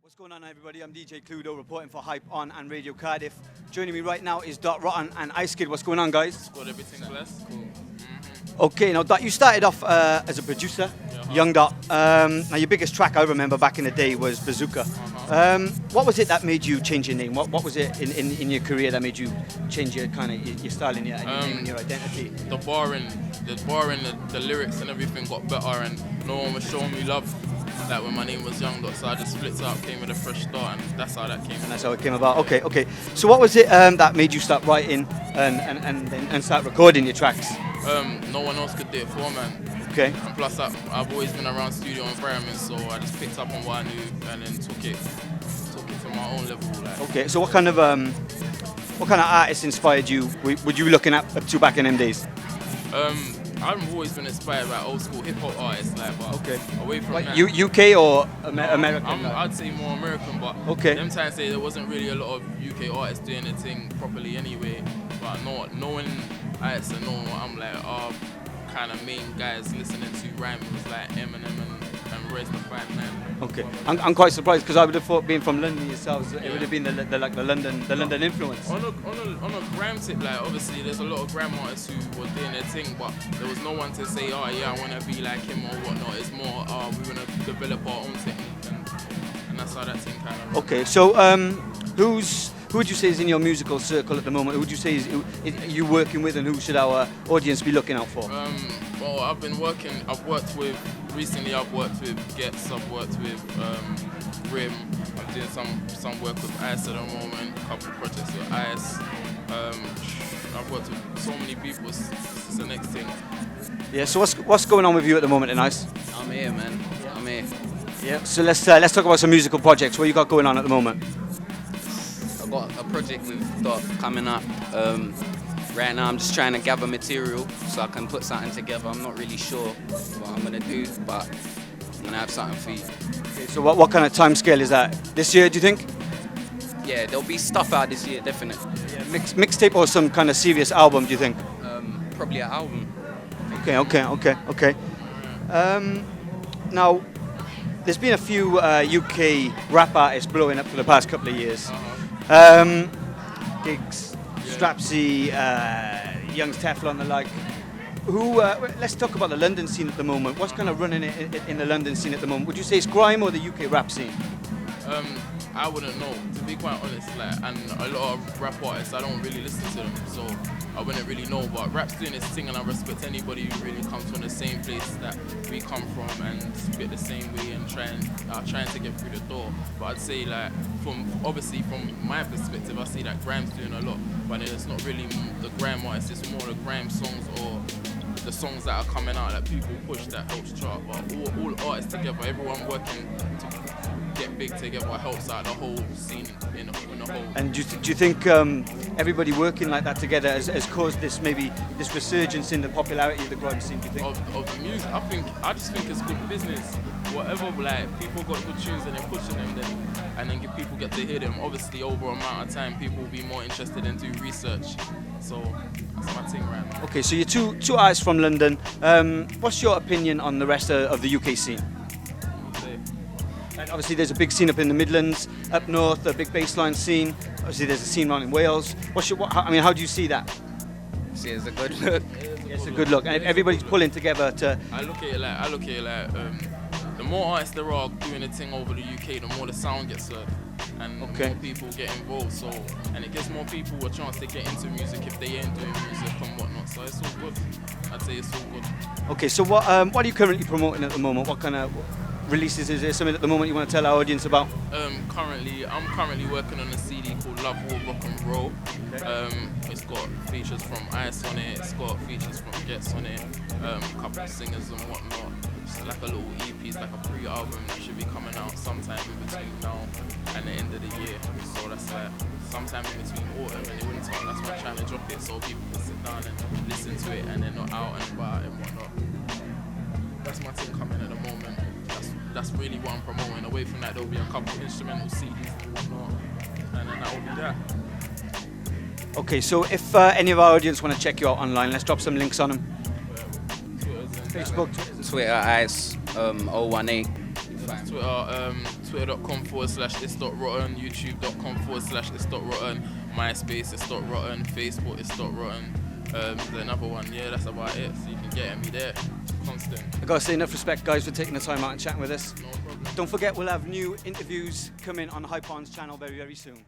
What's going on, everybody? I'm DJ Cluedo reporting for Hype On and Radio Cardiff. Joining me right now is Dot Rotten and Ice Kid. What's going on, guys? Got everything blessed. Cool. Okay, now Dot, you started off as a producer, young Dot. Now your biggest track I remember back in the day was Bazooka. What was it that made you change your name? What was it in your career that made you change your kind of your style and your name and your identity? The lyrics and everything got better, and no one was showing me love. Like when my name was Young Dot, so I just split up, came with a fresh start, and that's how that came. And that's how it came about. Okay. So what was it that made you start writing and start recording your tracks? No one else could do it for, man. Okay. And plus, I've always been around studio environments, so I just picked up on what I knew and then took it to my own level. Like. Okay. So what kind of artists inspired you? Were you looking up to back in them days? I've always been inspired by old school hip hop artists, like, but away from that. UK or American? I'd say more American, but them times there wasn't really a lot of UK artists doing the thing properly anyway. But knowing artists and knowing what I'm like, kind of main guys listening to rhyme was like Eminem and Royce the 5'9". Okay, I'm quite surprised because I would have thought, being from London yourselves, it would have been the London influence. On a grime tip, like obviously there's a lot of grime artists who were doing their thing, but there was no one to say, oh yeah, I want to be like him or whatnot. It's more, we want to develop our own technique, and that's how that thing kind of. Okay, so who would you say is in your musical circle at the moment? Who would you say is you working with, and who should our audience be looking out for? Well, recently I've worked with Gets, I've worked with Rim, I'm doing some work with Ice at the moment, a couple projects with Ice. I've worked with so many people, it's the next thing. Yeah, so what's going on with you at the moment in Ice? I'm here, man. I'm here. Yeah, so let's talk about some musical projects. What you got going on at the moment? I've got a project with Dot coming up. Right now I'm just trying to gather material so I can put something together. I'm not really sure what I'm going to do, but I'm going to have something for you. Okay, so what kind of time scale is that? This year, do you think? Yeah, there'll be stuff out this year, definitely. Yeah, mixtape or some kind of serious album, do you think? Probably an album. Okay. Now, there's been a few UK rap artists blowing up for the past couple of years. Diggs, Strapsy, Young's Teflon, the like. Let's talk about the London scene at the moment. What's kind of running in the London scene at the moment? Would you say it's grime or the UK rap scene? I wouldn't know, to be quite honest. And a lot of rap artists, I don't really listen to them, so I wouldn't really know. But rap's doing its thing, and I respect anybody who really comes from the same place that we come from and spit the same way and trying to get through the door. But I'd say, like, from my perspective, I see that grime's doing a lot, but it's not really the grime artists. It's more the grime songs or the songs that are coming out that people push that helps chart. But all artists together, everyone working to get big together helps out the whole scene in the whole. And do you think everybody working like that together has caused this resurgence in the popularity of the grime scene? Do you think? Of the music, I just think it's good business. Whatever, like, people got good tunes and they're pushing them, and then people get to hear them. Obviously, over an amount of time, people will be more interested in doing research. So that's my thing right now. Okay, so you're two artists from London. What's your opinion on the rest of the UK scene? And obviously, there's a big scene up in the Midlands, up north, a big bassline scene. Obviously, there's a scene around in Wales. How do you see that? See, it's a good look. It's a good look, and everybody's pulling together to. I look at it like the more artists there are doing a thing over the UK, the more the sound gets heard, and more people get involved. So, and it gives more people a chance to get into music if they ain't doing music and whatnot. So it's all good. I'd say it's all good. Okay, so what are you currently promoting at the moment? What kind of releases is there? Something at the moment you want to tell our audience about? I'm currently working on a CD called Love War Rock and Roll. It's got features from Ice on it. It's got features from Gets on it. A couple of singers and whatnot. It's like a little EP, it's like a pre-album that should be coming out sometime in between now and the end of the year. So that's like sometime in between autumn and winter. That's why I'm trying to drop it so people can sit down and listen to it and they're not out and about and whatnot. That's my thing coming at the moment. That's really what I'm promoting. Away from that, there'll be a couple of instrumental CDs and whatnot, and then that will be that. Okay, so if any of our audience want to check you out online, let's drop some links on them. Facebook, Twitter, Ice, 018. Twitter, twitter.com/it's.rotten, youtube.com/it's.rotten, MySpace it's.rotten, Facebook it's.rotten. There's another one, yeah, that's about it. So you can get at me there. Constant. I gotta say enough respect, guys, for taking the time out and chatting with us. No problem. Don't forget, we'll have new interviews coming on Hype On's channel very, very soon.